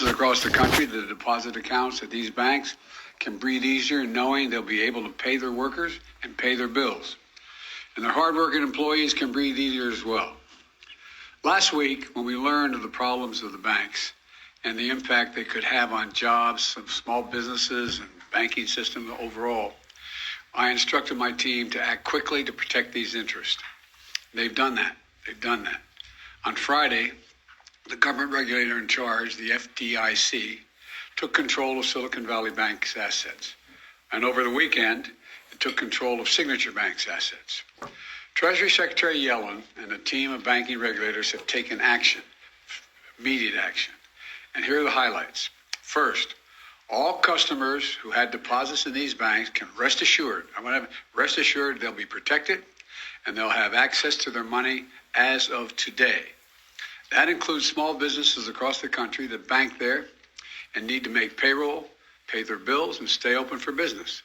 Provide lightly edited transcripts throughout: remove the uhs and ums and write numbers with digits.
businesses across the country, the deposit accounts at these banks can breathe easier knowing they'll be able to pay their workers and pay their bills. And their hardworking employees can breathe easier as well. Last week, when we learned of the problems of the banks and the impact they could have on jobs of small businesses and banking system overall, I instructed my team to act quickly to protect these interests. They've done that. On Friday, the government regulator in charge, the FDIC, took control of Silicon Valley Bank's assets. And over the weekend, it took control of Signature Bank's assets. Treasury Secretary Yellen and a team of banking regulators have taken action, immediate action. And here are the highlights. First, all customers who had deposits in these banks can rest assured they'll be protected and they'll have access to their money as of today. That includes small businesses across the country that bank there and need to make payroll, pay their bills, and stay open for business.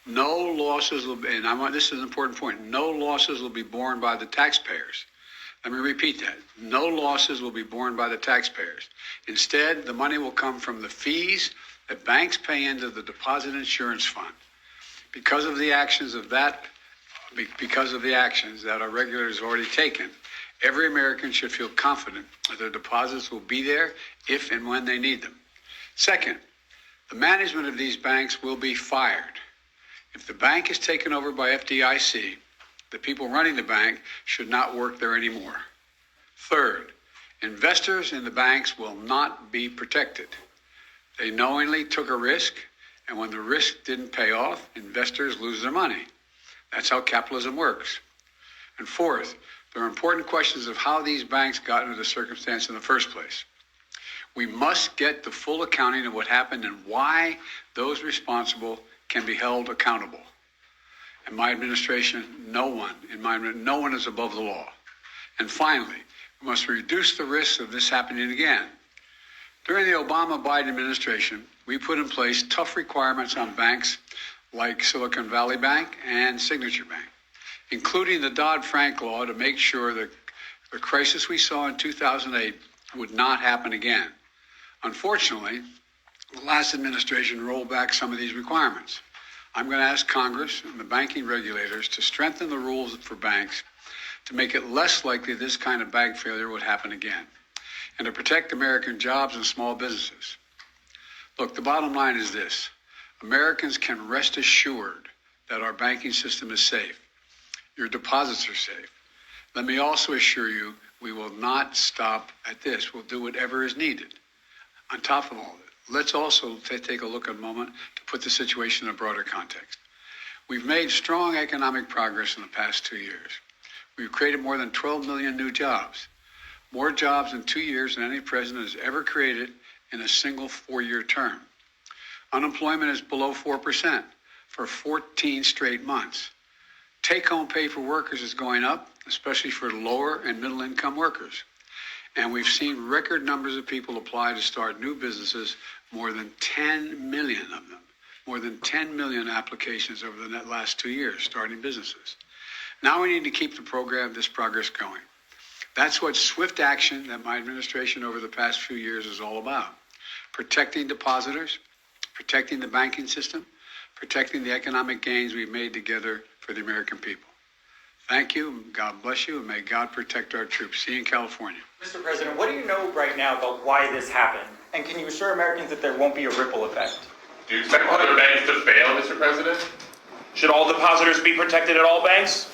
No losses will be, this is an important point, no losses will be borne by the taxpayers. Let me repeat that. No losses will be borne by the taxpayers. Instead, the money will come from the fees that banks pay into the Deposit Insurance Fund. Because of the actions that our regulators have already taken, every American should feel confident that their deposits will be there if and when they need them. Second, the management of these banks will be fired. If the bank is taken over by FDIC, the people running the bank should not work there anymore. Third, investors in the banks will not be protected. They knowingly took a risk, and when the risk didn't pay off, investors lose their money. That's how capitalism works. And fourth, there are important questions of how these banks got into the circumstance in the first place. We must get the full accounting of what happened and why those responsible can be held accountable. In my administration, no one is above the law. And finally, we must reduce the risks of this happening again. During the Obama-Biden administration, we put in place tough requirements on banks like Silicon Valley Bank and Signature Bank, including the Dodd-Frank law to make sure that the crisis we saw in 2008 would not happen again. Unfortunately, the last administration rolled back some of these requirements. I'm going to ask Congress and the banking regulators to strengthen the rules for banks to make it less likely this kind of bank failure would happen again, and to protect American jobs and small businesses. Look, the bottom line is this. Americans can rest assured that our banking system is safe. Your deposits are safe. Let me also assure you, we will not stop at this. We'll do whatever is needed. On top of all of it, let's also take a look at a moment to put the situation in a broader context. We've made strong economic progress in the past 2 years. We've created more than 12 million new jobs, more jobs in 2 years than any president has ever created in a single 4-year term. Unemployment is below 4% for 14 straight months. Take-home pay for workers is going up, especially for lower and middle-income workers. And we've seen record numbers of people apply to start new businesses, more than 10 million of them, more than 10 million applications over the last 2 years starting businesses. Now we need to keep this progress going. That's what swift action that my administration over the past few years is all about. Protecting depositors, protecting the banking system, protecting the economic gains we've made together for the American people. Thank you, God bless you, and may God protect our troops. See you in California. Mr. President, what do you know right now about why this happened? And can you assure Americans that there won't be a ripple effect? Do you expect other banks to fail, Mr. President? Should all depositors be protected at all banks?